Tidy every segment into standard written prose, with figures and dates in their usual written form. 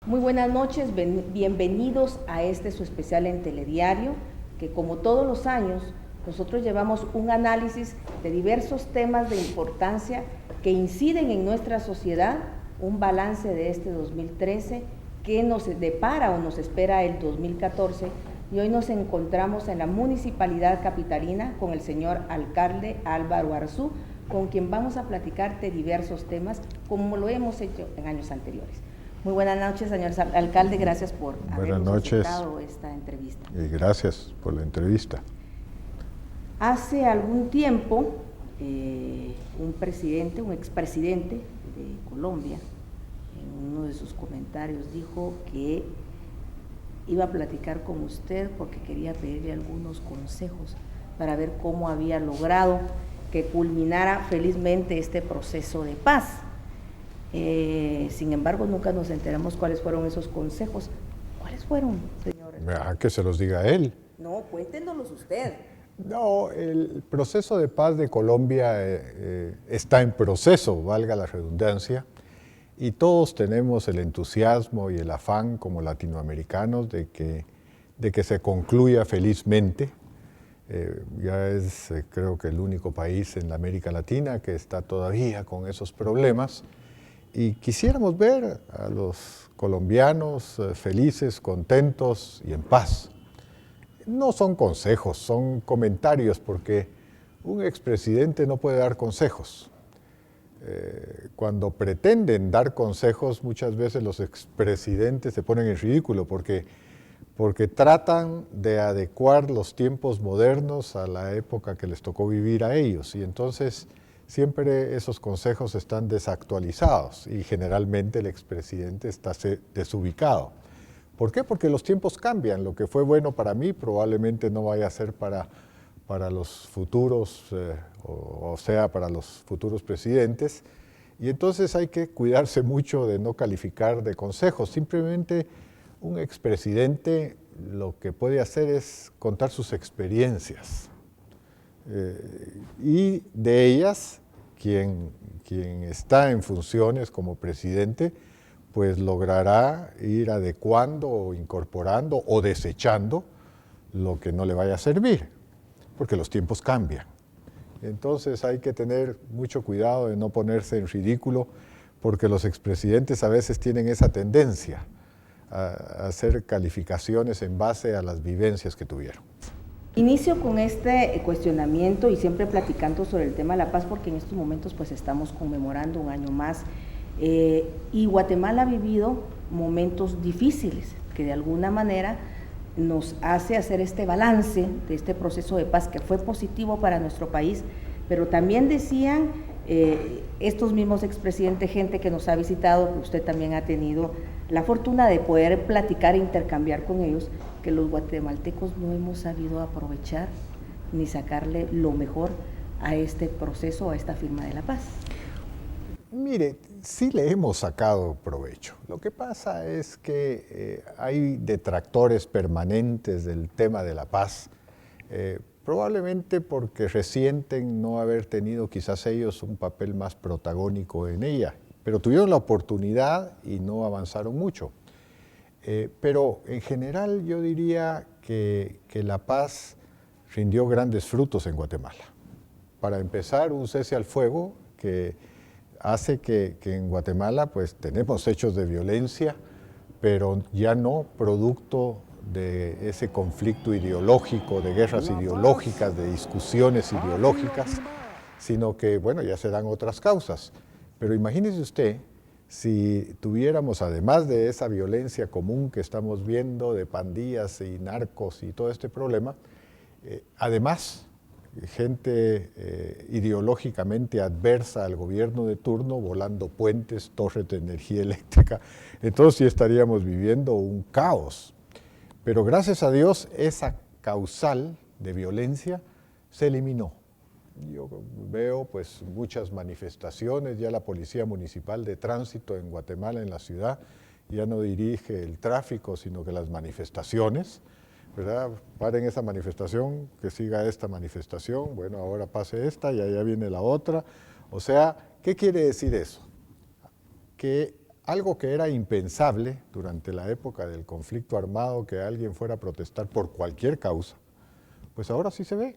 Muy buenas noches, bienvenidos a su especial en Telediario, que como todos los años, nosotros llevamos un análisis de diversos temas de importancia que inciden en nuestra sociedad, un balance de este 2013, que nos depara o nos espera el 2014, y hoy nos encontramos en la Municipalidad Capitalina con el señor alcalde Álvaro Arzú, con quien vamos a platicar de diversos temas, como lo hemos hecho en años anteriores. Muy buenas noches, señor alcalde, gracias por habernos aceptado esta entrevista. Y gracias por la entrevista. Hace algún tiempo, un expresidente de Colombia, en uno de sus comentarios dijo que iba a platicar con usted porque quería pedirle algunos consejos para ver cómo había logrado que culminara felizmente este proceso de paz. Sin embargo, nunca nos enteramos cuáles fueron esos consejos. ¿Cuáles fueron, señor? Que se los diga él. No, cuéntenos usted. No, el proceso de paz de Colombia está en proceso, valga la redundancia, y todos tenemos el entusiasmo y el afán como latinoamericanos de que se concluya felizmente. Ya es, creo que el único país en la América Latina que está todavía con esos problemas. Y quisiéramos ver a los colombianos felices, contentos y en paz. No son consejos, son comentarios, porque un expresidente no puede dar consejos. Cuando pretenden dar consejos, muchas veces los expresidentes se ponen en ridículo, porque tratan de adecuar los tiempos modernos a la época que les tocó vivir a ellos. Y entonces siempre esos consejos están desactualizados y generalmente el expresidente está desubicado. ¿Por qué? Porque los tiempos cambian. Lo que fue bueno para mí probablemente no vaya a ser para los futuros, para los futuros presidentes. Y entonces hay que cuidarse mucho de no calificar de consejos. Simplemente un expresidente lo que puede hacer es contar sus experiencias. Y de ellas, quien está en funciones como presidente, pues logrará ir adecuando o incorporando o desechando lo que no le vaya a servir, porque los tiempos cambian. Entonces hay que tener mucho cuidado de no ponerse en ridículo, porque los expresidentes a veces tienen esa tendencia a hacer calificaciones en base a las vivencias que tuvieron. Inicio con este cuestionamiento y siempre platicando sobre el tema de la paz, porque en estos momentos pues estamos conmemorando un año más y Guatemala ha vivido momentos difíciles que de alguna manera nos hace hacer este balance de este proceso de paz que fue positivo para nuestro país, pero también decían estos mismos expresidentes, gente que nos ha visitado, que usted también ha tenido la fortuna de poder platicar e intercambiar con ellos, que los guatemaltecos no hemos sabido aprovechar ni sacarle lo mejor a este proceso, a esta firma de la paz. Mire, sí le hemos sacado provecho. Lo que pasa es que hay detractores permanentes del tema de la paz, probablemente porque resienten no haber tenido quizás ellos un papel más protagónico en ella, pero tuvieron la oportunidad y no avanzaron mucho. Pero en general yo diría que la paz rindió grandes frutos en Guatemala. Para empezar, un cese al fuego que hace que en Guatemala pues tenemos hechos de violencia, pero ya no producto de ese conflicto ideológico, de guerras ideológicas, de discusiones ideológicas, sino que, bueno, ya se dan otras causas. Pero imagínese usted si tuviéramos, además de esa violencia común que estamos viendo, de pandillas y narcos y todo este problema, además, gente ideológicamente adversa al gobierno de turno, volando puentes, torres de energía eléctrica, entonces sí estaríamos viviendo un caos. Pero gracias a Dios, esa causal de violencia se eliminó. Yo veo pues muchas manifestaciones, ya la Policía Municipal de Tránsito en Guatemala, en la ciudad, ya no dirige el tráfico, sino que las manifestaciones, ¿verdad? Paren esa manifestación, que siga esta manifestación, bueno, ahora pase esta y allá viene la otra. O sea, ¿qué quiere decir eso? Que algo que era impensable durante la época del conflicto armado, que alguien fuera a protestar por cualquier causa, pues ahora sí se ve,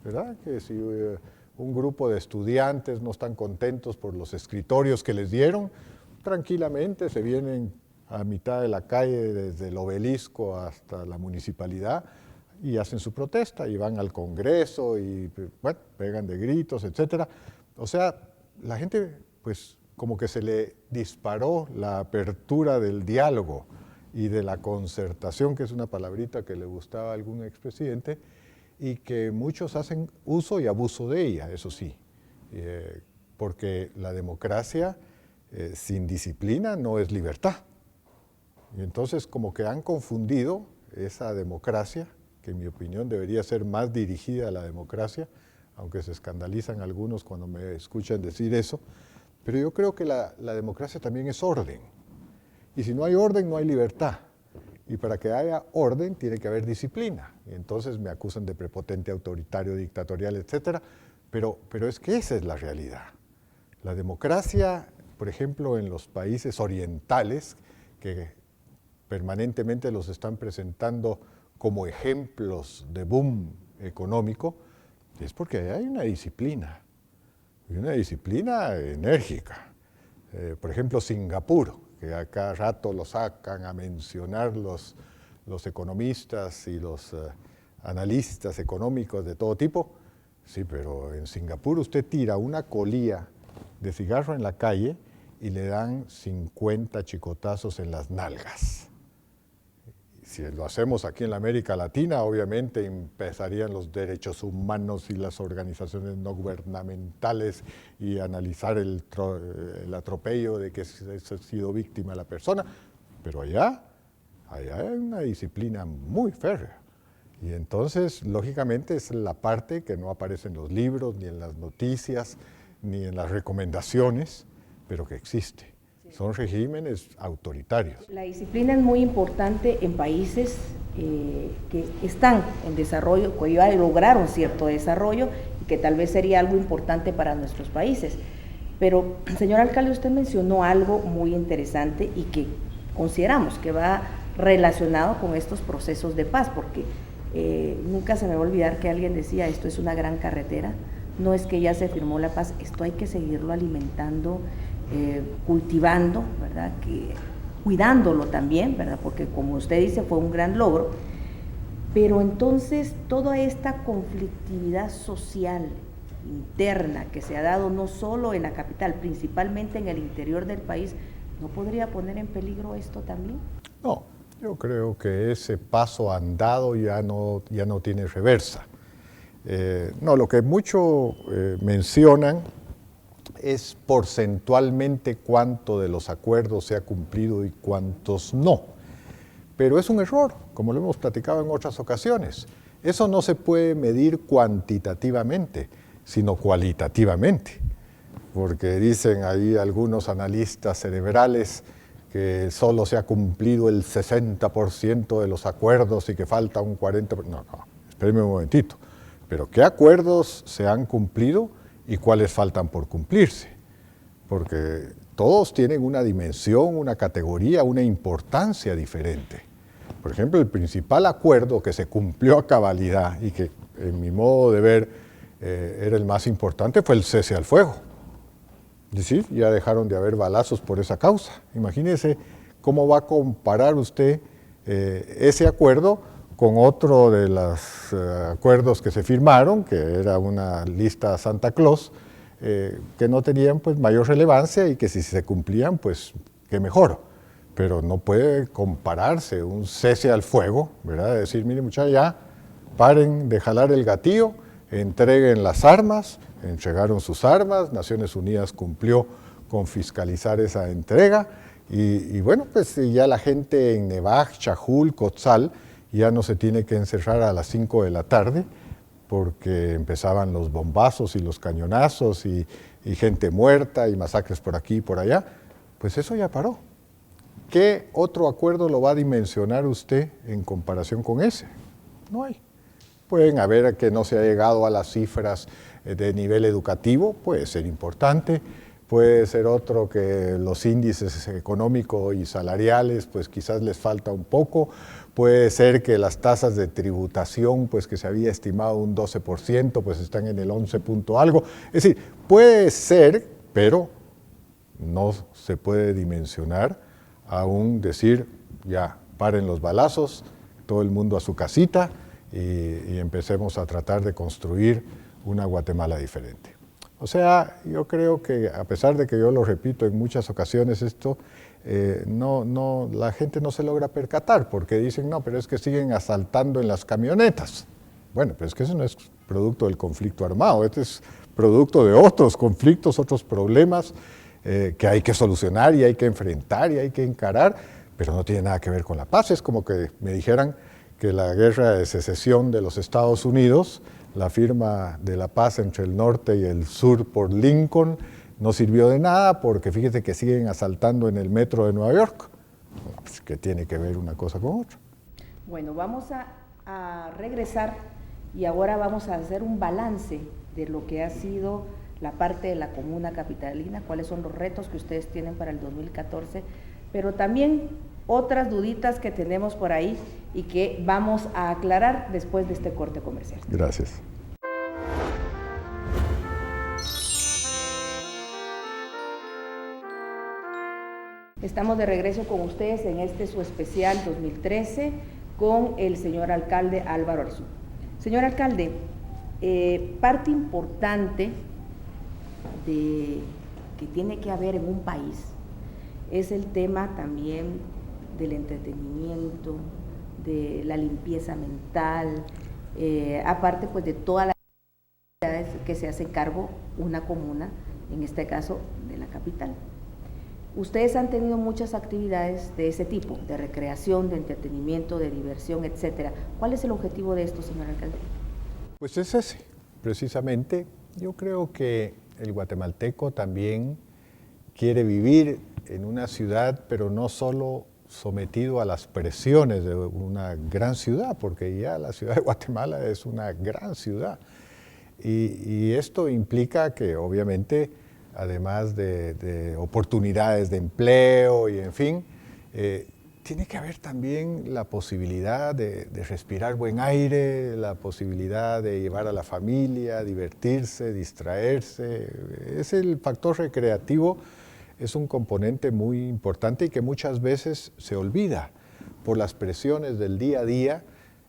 ¿verdad? Que si un grupo de estudiantes no están contentos por los escritorios que les dieron, tranquilamente se vienen a mitad de la calle desde el obelisco hasta la municipalidad y hacen su protesta y van al Congreso y bueno, pegan de gritos, etcétera. O sea, la gente pues como que se le disparó la apertura del diálogo y de la concertación, que es una palabrita que le gustaba a algún expresidente, y que muchos hacen uso y abuso de ella, eso sí, porque la democracia sin disciplina no es libertad. Y entonces como que han confundido esa democracia, que en mi opinión debería ser más dirigida a la democracia, aunque se escandalizan algunos cuando me escuchan decir eso, pero yo creo que la democracia también es orden. Y si no hay orden, no hay libertad. Y para que haya orden, tiene que haber disciplina. Y entonces me acusan de prepotente, autoritario, dictatorial, etc. Pero es que esa es la realidad. La democracia, por ejemplo, en los países orientales, que permanentemente los están presentando como ejemplos de boom económico, es porque hay una disciplina. Y una disciplina enérgica. Por ejemplo, Singapur, que a cada rato lo sacan a mencionar los economistas y los analistas económicos de todo tipo. Sí, pero en Singapur usted tira una colilla de cigarro en la calle y le dan 50 chicotazos en las nalgas. Si lo hacemos aquí en la América Latina, obviamente empezarían los derechos humanos y las organizaciones no gubernamentales y analizar el atropello de que se ha sido víctima la persona, pero allá hay una disciplina muy férrea. Y entonces, lógicamente, es la parte que no aparece en los libros, ni en las noticias, ni en las recomendaciones, pero que existe. Son regímenes autoritarios. La disciplina es muy importante en países que están en desarrollo, que ya lograron cierto desarrollo y que tal vez sería algo importante para nuestros países. Pero, señor alcalde, usted mencionó algo muy interesante y que consideramos que va relacionado con estos procesos de paz, porque nunca se me va a olvidar que alguien decía, esto es una gran carretera, no es que ya se firmó la paz, esto hay que seguirlo alimentando, cultivando, ¿verdad? Cuidándolo también, ¿verdad? Porque como usted dice, fue un gran logro, pero entonces toda esta conflictividad social interna que se ha dado no solo en la capital, principalmente en el interior del país, ¿no podría poner en peligro esto también? No, yo creo que ese paso andado ya no tiene reversa. No, lo que mucho mencionan es porcentualmente cuánto de los acuerdos se ha cumplido y cuántos no. Pero es un error, como lo hemos platicado en otras ocasiones. Eso no se puede medir cuantitativamente, sino cualitativamente. Porque dicen ahí algunos analistas cerebrales que solo se ha cumplido el 60% de los acuerdos y que falta un 40%. No, espéreme un momentito. Pero ¿qué acuerdos se han cumplido y cuáles faltan por cumplirse? Porque todos tienen una dimensión, una categoría, una importancia diferente. Por ejemplo, el principal acuerdo que se cumplió a cabalidad y que, en mi modo de ver, era el más importante fue el cese al fuego. Es decir, ya dejaron de haber balazos por esa causa. Imagínese cómo va a comparar usted ese acuerdo con otro de los acuerdos que se firmaron, que era una lista Santa Claus, que no tenían pues mayor relevancia y que si se cumplían, pues qué mejor. Pero no puede compararse un cese al fuego, ¿verdad? De decir, mire muchachos, ya paren de jalar el gatillo, entreguen las armas, entregaron sus armas, Naciones Unidas cumplió con fiscalizar esa entrega y bueno, pues ya la gente en Nevaj, Chajul, Cotzal, ya no se tiene que encerrar a las 5 de la tarde porque empezaban los bombazos y los cañonazos y gente muerta y masacres por aquí y por allá, pues eso ya paró. ¿Qué otro acuerdo lo va a dimensionar usted en comparación con ese? No hay. Pueden haber que no se ha llegado a las cifras de nivel educativo, puede ser importante, puede ser otro que los índices económicos y salariales pues quizás les falta un poco, puede ser que las tasas de tributación pues que se había estimado un 12% pues están en el 11 punto algo, es decir, puede ser, pero no se puede dimensionar aún decir ya paren los balazos, todo el mundo a su casita y empecemos a tratar de construir una Guatemala diferente. O sea, yo creo que a pesar de que yo lo repito en muchas ocasiones esto, la gente no se logra percatar porque dicen, no, pero es que siguen asaltando en las camionetas. Bueno, pero es que eso no es producto del conflicto armado, este es producto de otros conflictos, otros problemas que hay que solucionar y hay que enfrentar y hay que encarar, pero no tiene nada que ver con la paz. Es como que me dijeran que la guerra de secesión de los Estados Unidos, la firma de la paz entre el norte y el sur por Lincoln, no sirvió de nada porque fíjese que siguen asaltando en el metro de Nueva York. Pues, ¿qué tiene que ver una cosa con otra? Bueno, vamos a regresar y ahora vamos a hacer un balance de lo que ha sido la parte de la comuna capitalina, cuáles son los retos que ustedes tienen para el 2014, pero también otras duditas que tenemos por ahí y que vamos a aclarar después de este corte comercial. Gracias. Estamos de regreso con ustedes en este su especial 2013 con el señor alcalde Álvaro Arzú. Señor alcalde, parte importante que tiene que haber en un país es el tema también del entretenimiento, de la limpieza mental, aparte pues de todas las actividades que se hace cargo una comuna, en este caso de la capital. Ustedes han tenido muchas actividades de ese tipo, de recreación, de entretenimiento, de diversión, etcétera. ¿Cuál es el objetivo de esto, señor alcalde? Pues es ese, precisamente. Yo creo que el guatemalteco también quiere vivir en una ciudad, pero no solo sometido a las presiones de una gran ciudad, porque ya la ciudad de Guatemala es una gran ciudad. Y esto implica que obviamente, además de oportunidades de empleo y en fin, tiene que haber también la posibilidad de respirar buen aire, la posibilidad de llevar a la familia, divertirse, distraerse. Es el factor recreativo, es un componente muy importante y que muchas veces se olvida por las presiones del día a día.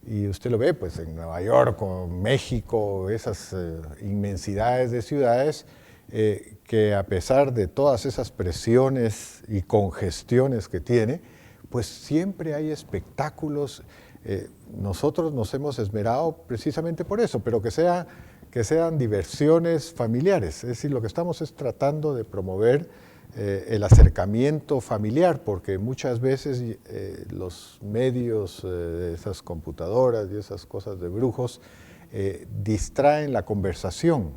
Y usted lo ve pues en Nueva York o México, esas inmensidades de ciudades, que a pesar de todas esas presiones y congestiones que tiene, pues siempre hay espectáculos. Nosotros nos hemos esmerado precisamente por eso, pero que sean diversiones familiares. Es decir, lo que estamos es tratando de promover el acercamiento familiar, porque muchas veces los medios, esas computadoras y esas cosas de brujos, distraen la conversación.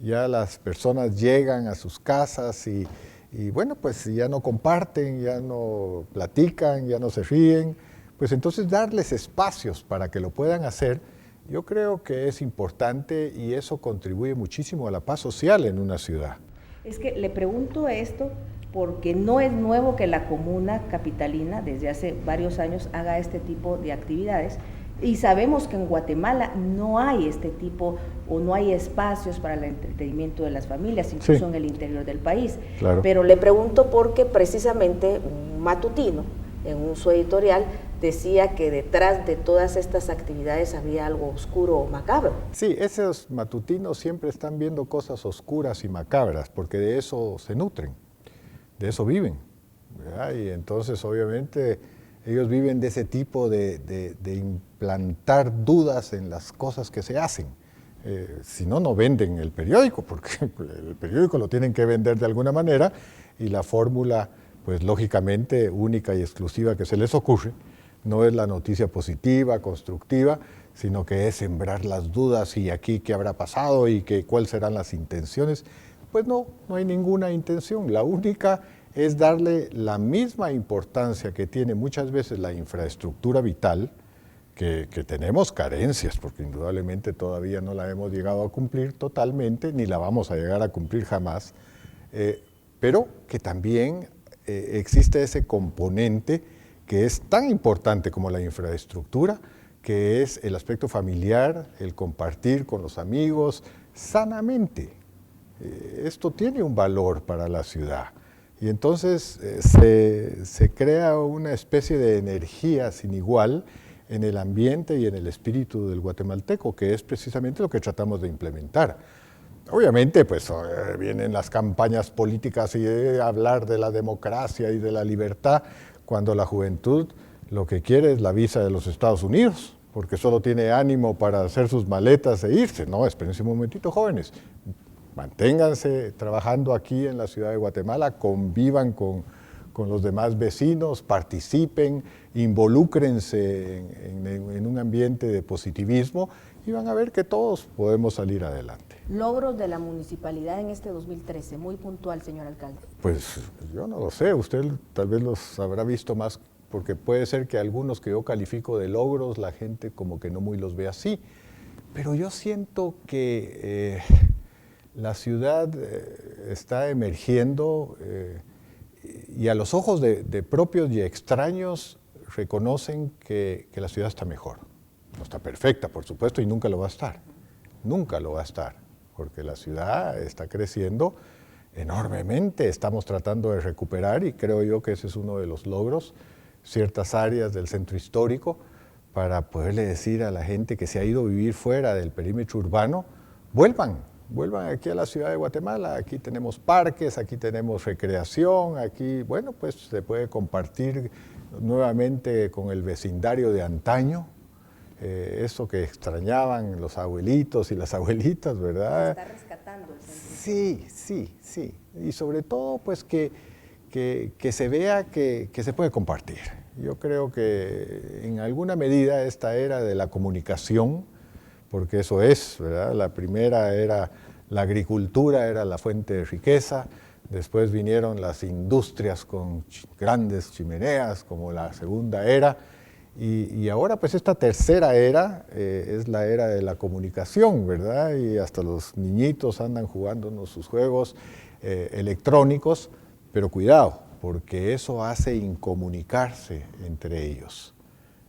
Ya las personas llegan a sus casas y bueno, pues ya no comparten, ya no platican, ya no se ríen, pues entonces darles espacios para que lo puedan hacer, yo creo que es importante y eso contribuye muchísimo a la paz social en una ciudad. Es que le pregunto esto porque no es nuevo que la comuna capitalina desde hace varios años haga este tipo de actividades y sabemos que en Guatemala no hay este tipo o no hay espacios para el entretenimiento de las familias, incluso sí, en el interior del país. Claro. Pero le pregunto porque precisamente un matutino en su editorial decía que detrás de todas estas actividades había algo oscuro o macabro. Sí, esos matutinos siempre están viendo cosas oscuras y macabras, porque de eso se nutren, de eso viven, ¿verdad? Y entonces obviamente ellos viven de ese tipo de implantar dudas en las cosas que se hacen. Si no, no venden el periódico, porque el periódico lo tienen que vender de alguna manera y la fórmula, pues lógicamente única y exclusiva que se les ocurre, no es la noticia positiva, constructiva, sino que es sembrar las dudas y aquí qué habrá pasado y cuáles serán las intenciones. Pues no hay ninguna intención. La única es darle la misma importancia que tiene muchas veces la infraestructura vital, que tenemos carencias, porque indudablemente todavía no la hemos llegado a cumplir totalmente, ni la vamos a llegar a cumplir jamás. pero que también existe ese componente que es tan importante como la infraestructura, que es el aspecto familiar, el compartir con los amigos sanamente. Esto tiene un valor para la ciudad. Y entonces se crea una especie de energía sin igual en el ambiente y en el espíritu del guatemalteco, que es precisamente lo que tratamos de implementar. Obviamente, pues vienen las campañas políticas y hablar de la democracia y de la libertad, cuando la juventud lo que quiere es la visa de los Estados Unidos, porque solo tiene ánimo para hacer sus maletas e irse. No, espérense un momentito, jóvenes. Manténganse trabajando aquí en la ciudad de Guatemala, convivan con los demás vecinos, participen, involúcrense en un ambiente de positivismo y van a ver que todos podemos salir adelante. Logros de la municipalidad en este 2013, muy puntual, señor alcalde. Pues yo no lo sé, usted tal vez los habrá visto más, porque puede ser que algunos que yo califico de logros, la gente como que no muy los ve así, pero yo siento que la ciudad está emergiendo y a los ojos de propios y extraños reconocen que la ciudad está mejor. No está perfecta, por supuesto, y nunca lo va a estar. Nunca lo va a estar, porque la ciudad está creciendo enormemente. Estamos tratando de recuperar, y creo yo que ese es uno de los logros, ciertas áreas del centro histórico, para poderle decir a la gente que se ha ido a vivir fuera del perímetro urbano, vuelvan aquí a la ciudad de Guatemala. Aquí tenemos parques, aquí tenemos recreación, aquí, bueno, pues se puede compartir nuevamente con el vecindario de antaño, eso que extrañaban los abuelitos y las abuelitas, ¿verdad? Se está rescatando el centro. Sí. Y sobre todo, pues que se vea que se puede compartir. Yo creo que en alguna medida esta era de la comunicación, porque eso es, ¿verdad? La primera era la agricultura, era la fuente de riqueza. Después vinieron las industrias con grandes chimeneas, como la segunda era. Y ahora pues esta tercera era es la era de la comunicación, ¿verdad? Y hasta los niñitos andan jugándonos sus juegos electrónicos, pero cuidado, porque eso hace incomunicarse entre ellos.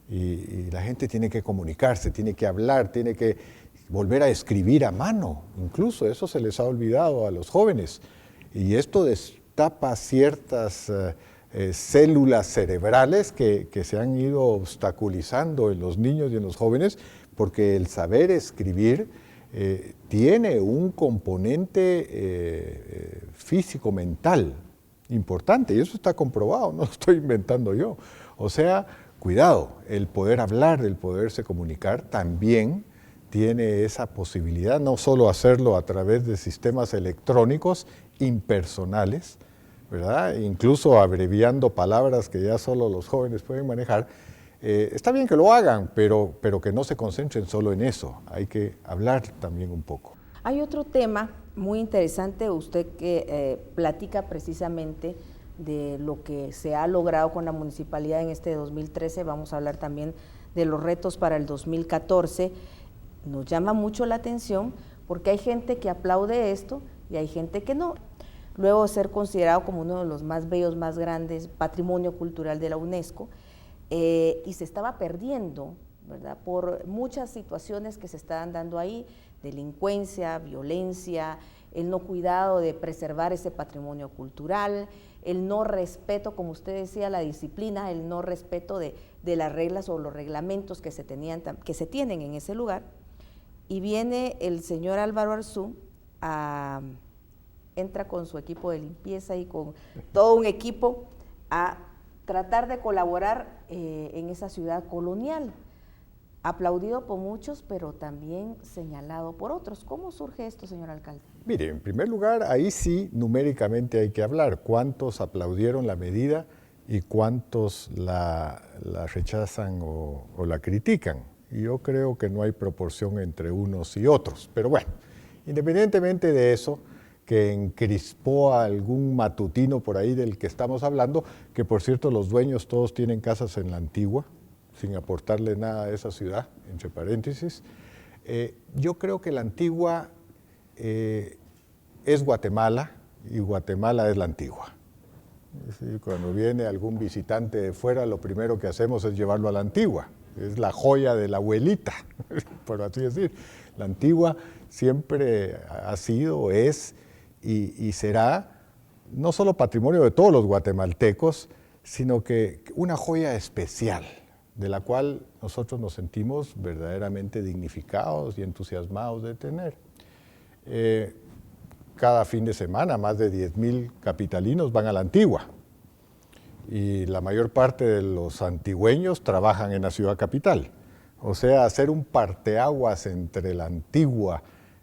Y la gente tiene que comunicarse, tiene que hablar, tiene que volver a escribir a mano, incluso eso se les ha olvidado a los jóvenes. Y esto destapa ciertas células cerebrales que se han ido obstaculizando en los niños y en los jóvenes, porque el saber escribir tiene un componente físico-mental importante, y eso está comprobado, no lo estoy inventando yo. O sea, cuidado, el poder hablar, el poderse comunicar también tiene esa posibilidad, no solo hacerlo a través de sistemas electrónicos impersonales, ¿verdad? Incluso abreviando palabras que ya solo los jóvenes pueden manejar. Está bien que lo hagan, pero que no se concentren solo en eso, hay que hablar también un poco. Hay otro tema muy interesante, usted que platica precisamente de lo que se ha logrado con la municipalidad en este 2013, vamos a hablar también de los retos para el 2014. Nos llama mucho la atención porque hay gente que aplaude esto y hay gente que no. Luego de ser considerado como uno de los más bellos, más grandes, patrimonio cultural de la UNESCO, y se estaba perdiendo, ¿verdad?, por muchas situaciones que se estaban dando ahí, delincuencia, violencia, el no cuidado de preservar ese patrimonio cultural, el no respeto, como usted decía, la disciplina, el no respeto de las reglas o los reglamentos que se tienen en ese lugar. Y viene el señor Álvaro Arzú, entra con su equipo de limpieza y con todo un equipo a tratar de colaborar en esa ciudad colonial, aplaudido por muchos, pero también señalado por otros. ¿Cómo surge esto, señor alcalde? Mire, en primer lugar, ahí sí numéricamente hay que hablar. ¿Cuántos aplaudieron la medida y cuántos la rechazan o la critican? Y yo creo que no hay proporción entre unos y otros. Pero bueno, independientemente de eso, que encrispó a algún matutino por ahí del que estamos hablando, que por cierto los dueños todos tienen casas en la Antigua, sin aportarle nada a esa ciudad, entre paréntesis. Yo creo que la Antigua es Guatemala, y Guatemala es la Antigua. Es decir, cuando viene algún visitante de fuera, lo primero que hacemos es llevarlo a la Antigua. Es la joya de la abuelita, por así decir. La Antigua siempre ha sido, es y será no solo patrimonio de todos los guatemaltecos, sino que una joya especial, de la cual nosotros nos sentimos verdaderamente dignificados y entusiasmados de tener. Cada fin de semana más de 10,000 capitalinos van a la Antigua y la mayor parte de los antigüeños trabajan en la ciudad capital. O sea, hacer un parteaguas entre la Antigua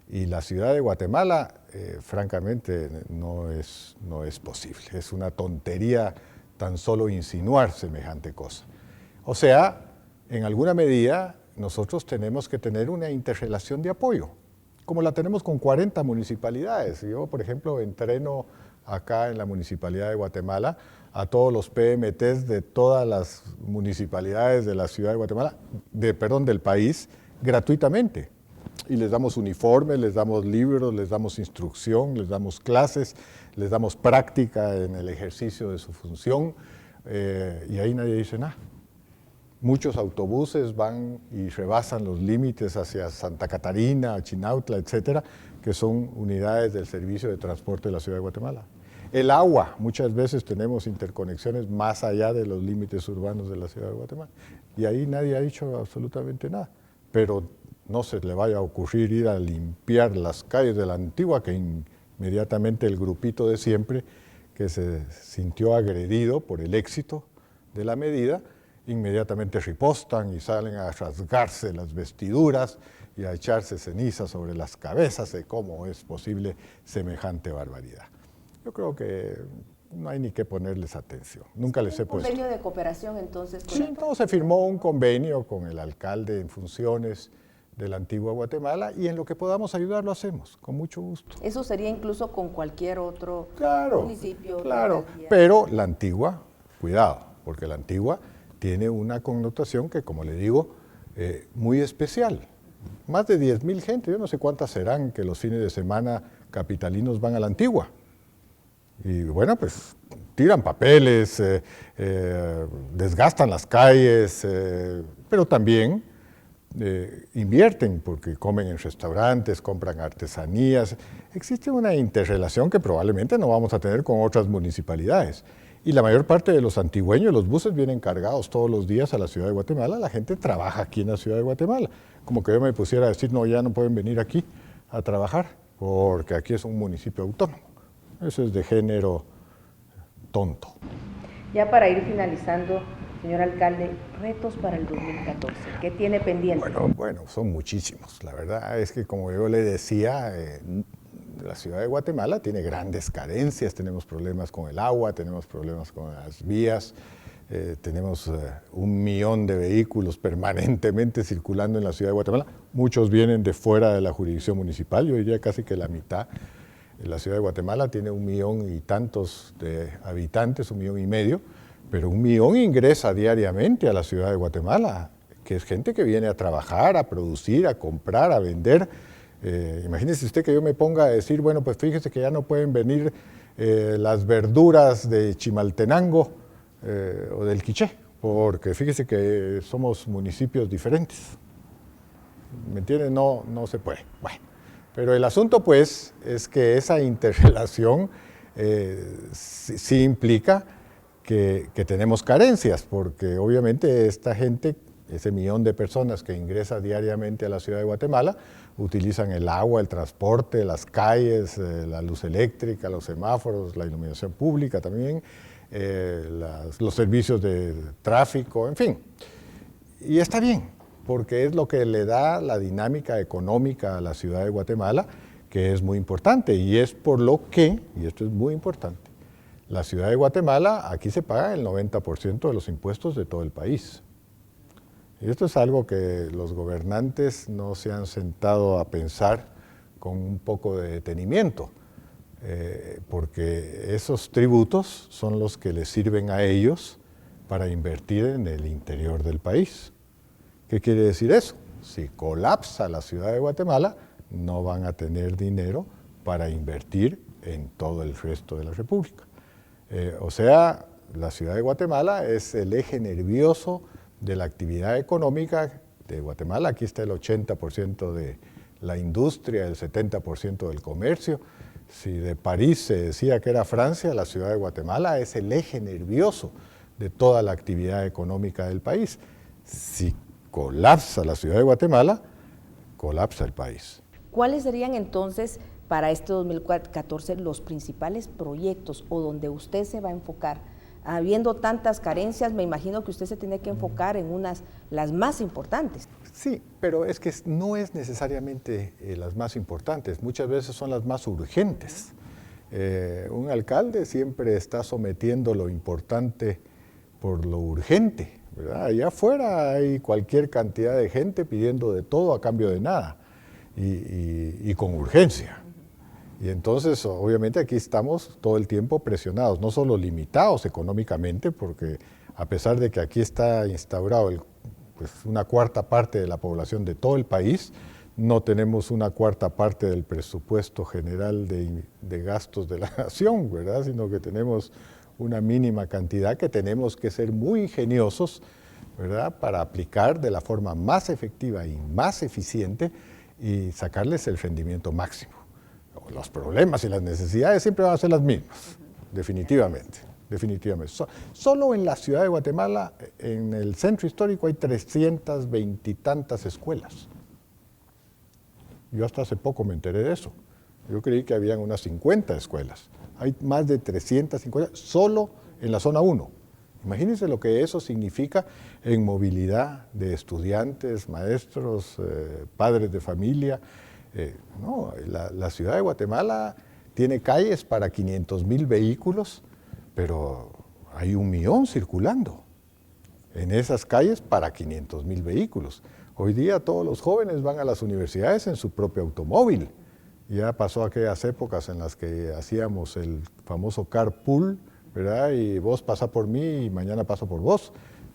y la ciudad de Guatemala, francamente, no es posible. Es una tontería tan solo insinuar semejante cosa. O sea, en alguna medida, nosotros tenemos que tener una interrelación de apoyo, como la tenemos con 40 municipalidades. Yo, por ejemplo, entreno acá en la Municipalidad de Guatemala a todos los PMTs de todas las municipalidades de la ciudad de Guatemala, del país, gratuitamente. Y les damos uniformes, les damos libros, les damos instrucción, les damos clases, les damos práctica en el ejercicio de su función, y ahí nadie dice nada. Muchos autobuses van y rebasan los límites hacia Santa Catarina, Chinautla, etcétera, que son unidades del servicio de transporte de la ciudad de Guatemala. El agua, muchas veces tenemos interconexiones más allá de los límites urbanos de la ciudad de Guatemala, y ahí nadie ha dicho absolutamente nada. Pero no se le vaya a ocurrir ir a limpiar las calles de la Antigua, que inmediatamente el grupito de siempre, que se sintió agredido por el éxito de la medida, inmediatamente ripostan y salen a rasgarse las vestiduras y a echarse ceniza sobre las cabezas de cómo es posible semejante barbaridad. Yo creo que no hay ni que ponerles atención. Nunca les he puesto. ¿Un convenio de cooperación entonces? Sí, no, se firmó un convenio con el alcalde en funciones de la Antigua Guatemala, y en lo que podamos ayudar lo hacemos, con mucho gusto. Eso sería incluso con cualquier otro municipio. Claro, pero la Antigua, cuidado, porque la Antigua tiene una connotación que, como le digo, muy especial. Más de 10,000 gente, yo no sé cuántas serán que los fines de semana capitalinos van a la Antigua. Y bueno, pues tiran papeles, desgastan las calles, pero también invierten porque comen en restaurantes, compran artesanías. Existe una interrelación que probablemente no vamos a tener con otras municipalidades. Y la mayor parte de los antigüeños, los buses vienen cargados todos los días a la ciudad de Guatemala. La gente trabaja aquí en la ciudad de Guatemala. Como que yo me pusiera a decir, no, ya no pueden venir aquí a trabajar porque aquí es un municipio autónomo. Eso es de género tonto. Ya para ir finalizando, señor alcalde, retos para el 2014, ¿qué tiene pendiente? Bueno, son muchísimos. La verdad es que, como yo le decía, la ciudad de Guatemala tiene grandes carencias. Tenemos problemas con el agua, tenemos problemas con las vías, tenemos 1,000,000 de vehículos permanentemente circulando en la ciudad de Guatemala. Muchos vienen de fuera de la jurisdicción municipal. Yo diría casi que la mitad. La ciudad de Guatemala tiene 1,000,000 y tantos de habitantes, 1,500,000, pero 1,000,000 ingresa diariamente a la ciudad de Guatemala, que es gente que viene a trabajar, a producir, a comprar, a vender. Imagínese usted que yo me ponga a decir, bueno, pues fíjese que ya no pueden venir las verduras de Chimaltenango o del Quiché, porque fíjese que somos municipios diferentes. ¿Me entiende? No se puede. Bueno. Pero el asunto, pues, es que esa interrelación sí implica que tenemos carencias, porque obviamente esta gente, ese 1,000,000 de personas que ingresa diariamente a la ciudad de Guatemala, utilizan el agua, el transporte, las calles, la luz eléctrica, los semáforos, la iluminación pública también, los servicios de tráfico, en fin. Y está bien, porque es lo que le da la dinámica económica a la ciudad de Guatemala, que es muy importante, y es por lo que, y esto es muy importante, la ciudad de Guatemala, aquí se paga el 90% de los impuestos de todo el país. Y esto es algo que los gobernantes no se han sentado a pensar con un poco de detenimiento, porque esos tributos son los que les sirven a ellos para invertir en el interior del país. ¿Qué quiere decir eso? Si colapsa la ciudad de Guatemala, no van a tener dinero para invertir en todo el resto de la República. O sea, la ciudad de Guatemala es el eje nervioso de la actividad económica de Guatemala. Aquí está el 80% de la industria, el 70% del comercio. Si de París se decía que era Francia, la ciudad de Guatemala es el eje nervioso de toda la actividad económica del país. Si colapsa la ciudad de Guatemala, colapsa el país. ¿Cuáles serían entonces para este 2014 los principales proyectos o donde usted se va a enfocar? Habiendo tantas carencias, me imagino que usted se tiene que enfocar en las más importantes. Sí, pero es que no es necesariamente las más importantes, muchas veces son las más urgentes. Un alcalde siempre está sometiendo lo importante por lo urgente, ¿verdad? Allá afuera hay cualquier cantidad de gente pidiendo de todo a cambio de nada y con urgencia. Y entonces, obviamente, aquí estamos todo el tiempo presionados, no solo limitados económicamente, porque a pesar de que aquí está instaurado una cuarta parte de la población de todo el país, no tenemos una cuarta parte del presupuesto general de gastos de la nación, ¿verdad? Sino que tenemos una mínima cantidad que tenemos que ser muy ingeniosos, ¿verdad? Para aplicar de la forma más efectiva y más eficiente y sacarles el rendimiento máximo. Los problemas y las necesidades siempre van a ser las mismas, definitivamente. Solo en la ciudad de Guatemala, en el centro histórico, hay 320 y tantas escuelas. Yo hasta hace poco me enteré de eso. Yo creí que habían unas 50 escuelas. Hay más de 350 solo en la zona 1. Imagínense lo que eso significa en movilidad de estudiantes, maestros, padres de familia. La ciudad de Guatemala tiene calles para 500,000 vehículos, pero hay 1,000,000 circulando en esas calles para 500,000 vehículos. Hoy día todos los jóvenes van a las universidades en su propio automóvil. Ya pasó aquellas épocas en las que hacíamos el famoso carpool, ¿verdad? Y vos pasás por mí y mañana paso por vos.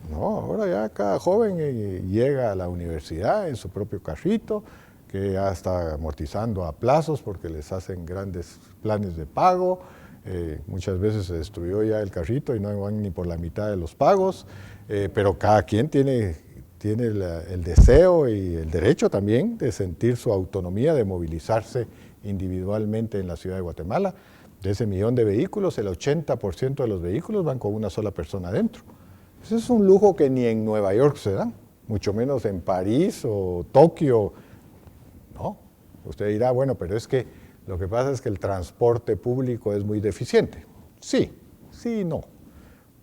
No, ahora ya cada joven llega a la universidad en su propio carrito, que ya está amortizando a plazos porque les hacen grandes planes de pago. Muchas veces se destruyó ya el carrito y no van ni por la mitad de los pagos, pero cada quien tiene el deseo y el derecho también de sentir su autonomía, de movilizarse individualmente en la ciudad de Guatemala. De ese 1,000,000 de vehículos, el 80% de los vehículos van con una sola persona adentro. Ese es un lujo que ni en Nueva York se da, mucho menos en París o Tokio. No, usted dirá, bueno, pero es que lo que pasa es que el transporte público es muy deficiente. Sí y no,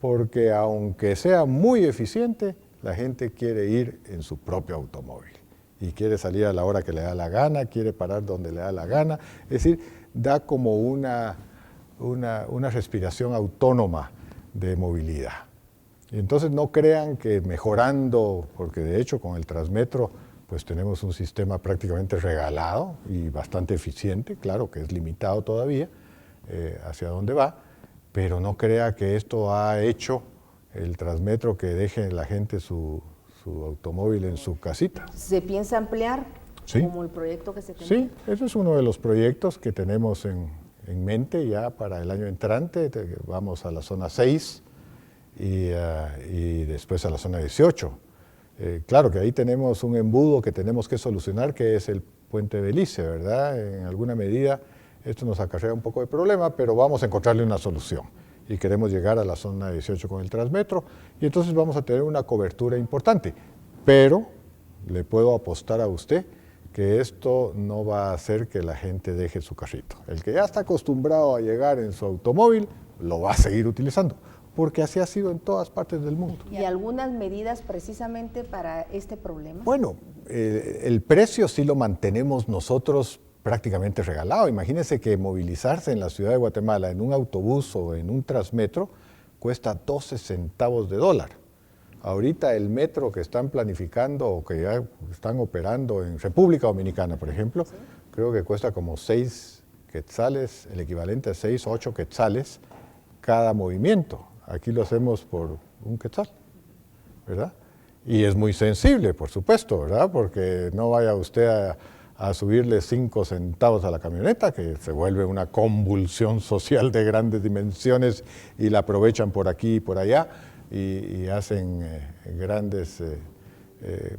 porque aunque sea muy eficiente, la gente quiere ir en su propio automóvil y quiere salir a la hora que le da la gana, quiere parar donde le da la gana, es decir, da como una respiración autónoma de movilidad. Y entonces no crean que mejorando, porque de hecho con el Transmetro pues tenemos un sistema prácticamente regalado y bastante eficiente, claro que es limitado todavía hacia dónde va, pero no crea que esto ha hecho el Transmetro que deje la gente su automóvil en su casita. ¿Se piensa ampliar? Sí. Como el proyecto que se tiene. Sí, ese es uno de los proyectos que tenemos en mente ya para el año entrante. Vamos a la zona 6 y después a la zona 18. Claro que ahí tenemos un embudo que tenemos que solucionar, que es el puente Belice, ¿verdad? En alguna medida esto nos acarrea un poco de problema, pero vamos a encontrarle una solución. Y queremos llegar a la zona 18 con el Transmetro, y entonces vamos a tener una cobertura importante. Pero le puedo apostar a usted que esto no va a hacer que la gente deje su carrito. El que ya está acostumbrado a llegar en su automóvil, lo va a seguir utilizando, porque así ha sido en todas partes del mundo. ¿Y algunas medidas precisamente para este problema? Bueno, el precio sí lo mantenemos nosotros prácticamente regalado. Imagínense que movilizarse en la ciudad de Guatemala en un autobús o en un Transmetro cuesta 12 centavos de dólar. Ahorita el metro que están planificando o que ya están operando en República Dominicana, por ejemplo, ¿sí? Creo que cuesta como 6 quetzales, el equivalente a 6 o 8 quetzales cada movimiento. Aquí lo hacemos por 1 quetzal, ¿verdad? Y es muy sensible, por supuesto, ¿verdad? Porque no vaya usted a a subirle 5 centavos a la camioneta, que se vuelve una convulsión social de grandes dimensiones y la aprovechan por aquí y por allá y hacen grandes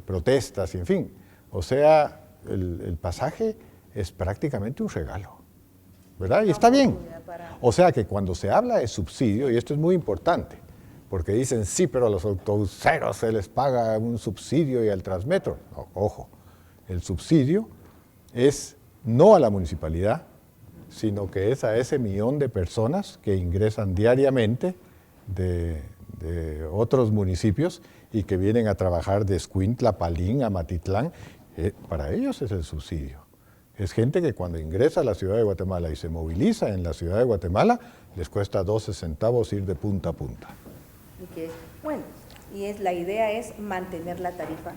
protestas y en fin. O sea, el pasaje es prácticamente un regalo, ¿verdad? Y está bien. O sea que cuando se habla de subsidio, y esto es muy importante, porque dicen, sí, pero a los autobuseros se les paga un subsidio y al Transmetro. No, ojo, el subsidio es no a la municipalidad, sino que es a ese millón de personas que ingresan diariamente de otros municipios y que vienen a trabajar de Escuintla, Palín, Amatitlán. Para ellos es el subsidio. Es gente que cuando ingresa a la ciudad de Guatemala y se moviliza en la ciudad de Guatemala, les cuesta 12 centavos ir de punta a punta. Bueno, la idea es mantener la tarifa.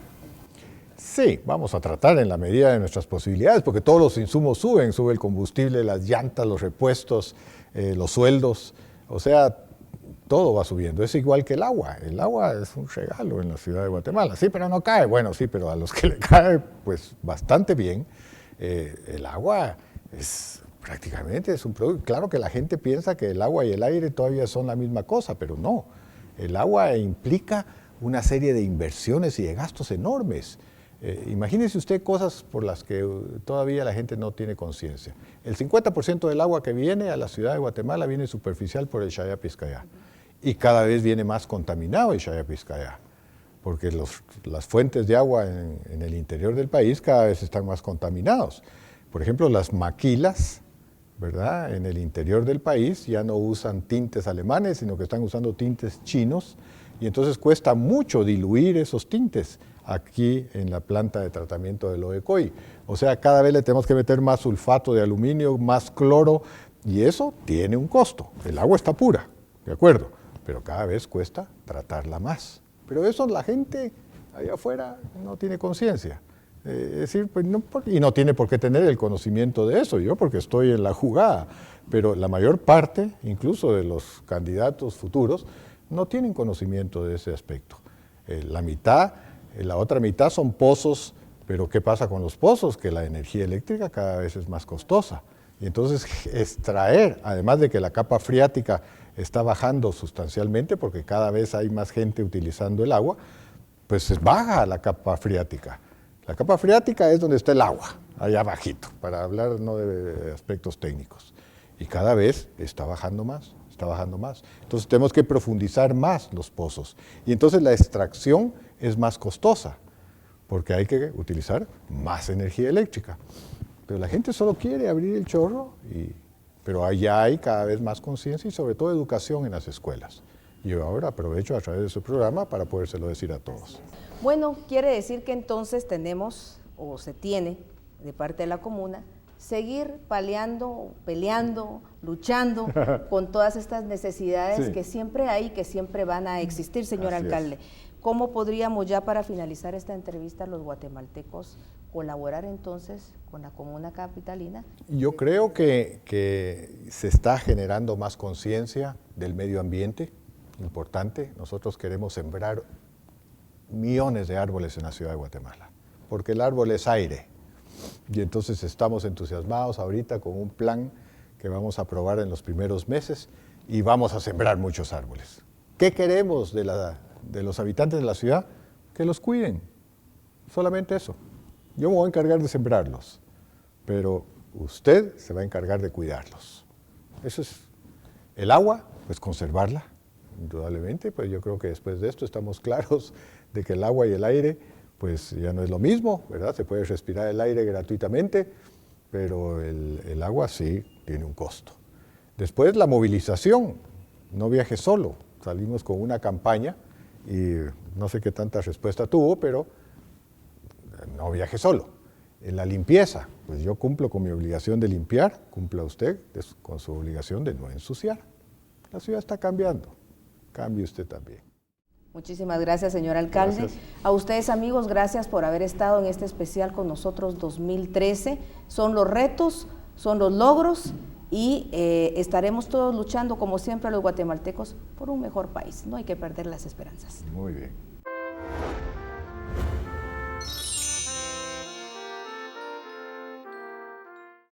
Sí, vamos a tratar en la medida de nuestras posibilidades, porque todos los insumos suben, sube el combustible, las llantas, los repuestos, los sueldos, o sea, todo va subiendo. Es igual que el agua es un regalo en la ciudad de Guatemala. Sí, pero no cae. Bueno, sí, pero a los que le cae, pues bastante bien. El agua prácticamente es un producto. Claro que la gente piensa que el agua y el aire todavía son la misma cosa, pero no. El agua implica una serie de inversiones y de gastos enormes. Imagínese usted cosas por las que todavía la gente no tiene conciencia. El 50% del agua que viene a la ciudad de Guatemala viene superficial por el Chaya-Piscayá. Y cada vez viene más contaminado el Chaya-Piscayá, porque las fuentes de agua en el interior del país cada vez están más contaminados. Por ejemplo, las maquilas, ¿verdad? En el interior del país ya no usan tintes alemanes, sino que están usando tintes chinos, y entonces cuesta mucho diluir esos tintes aquí en la planta de tratamiento del Oecoy. O sea, cada vez le tenemos que meter más sulfato de aluminio, más cloro, y eso tiene un costo. El agua está pura, ¿de acuerdo? Pero cada vez cuesta tratarla más. Pero eso la gente allá afuera no tiene conciencia. Es decir, pues y no tiene por qué tener el conocimiento de eso, yo porque estoy en la jugada, pero la mayor parte, incluso de los candidatos futuros, no tienen conocimiento de ese aspecto. La otra mitad son pozos, pero ¿qué pasa con los pozos? Que la energía eléctrica cada vez es más costosa. Y entonces extraer, además de que la capa freática está bajando sustancialmente porque cada vez hay más gente utilizando el agua, pues baja la capa freática. La capa freática es donde está el agua, allá abajito, para hablar no de aspectos técnicos. Y cada vez está bajando más, está bajando más. Entonces tenemos que profundizar más los pozos. Y entonces la extracción es más costosa, porque hay que utilizar más energía eléctrica. Pero la gente solo quiere abrir el chorro, pero allá hay cada vez más conciencia y sobre todo educación en las escuelas. Y yo ahora aprovecho a través de su programa para podérselo decir a todos. Bueno, quiere decir que entonces tenemos, o se tiene, de parte de la comuna, seguir peleando, luchando con todas estas necesidades que siempre hay y que siempre van a existir, señor alcalde. ¿Cómo podríamos ya para finalizar esta entrevista los guatemaltecos colaborar entonces con la comuna capitalina? Yo creo que se está generando más conciencia del medio ambiente, importante. Nosotros queremos sembrar millones de árboles en la ciudad de Guatemala, porque el árbol es aire. Y entonces estamos entusiasmados ahorita con un plan que vamos a aprobar en los primeros meses y vamos a sembrar muchos árboles. ¿Qué queremos de los habitantes de la ciudad? Que los cuiden, solamente eso. Yo me voy a encargar de sembrarlos, pero usted se va a encargar de cuidarlos. Eso es el agua, pues conservarla, indudablemente, pues yo creo que después de esto estamos claros de que el agua y el aire, pues ya no es lo mismo, ¿verdad? Se puede respirar el aire gratuitamente, pero el agua sí tiene un costo. Después la movilización, no viaje solo, salimos con una campaña y no sé qué tanta respuesta tuvo, pero no viaje solo. En la limpieza, pues yo cumplo con mi obligación de limpiar, cumpla usted con su obligación de no ensuciar. La ciudad está cambiando, cambie usted también. Muchísimas gracias, señor alcalde. Gracias. A ustedes, amigos, gracias por haber estado en este especial con nosotros 2013. Son los retos, son los logros y estaremos todos luchando, como siempre, los guatemaltecos, por un mejor país. No hay que perder las esperanzas. Muy bien.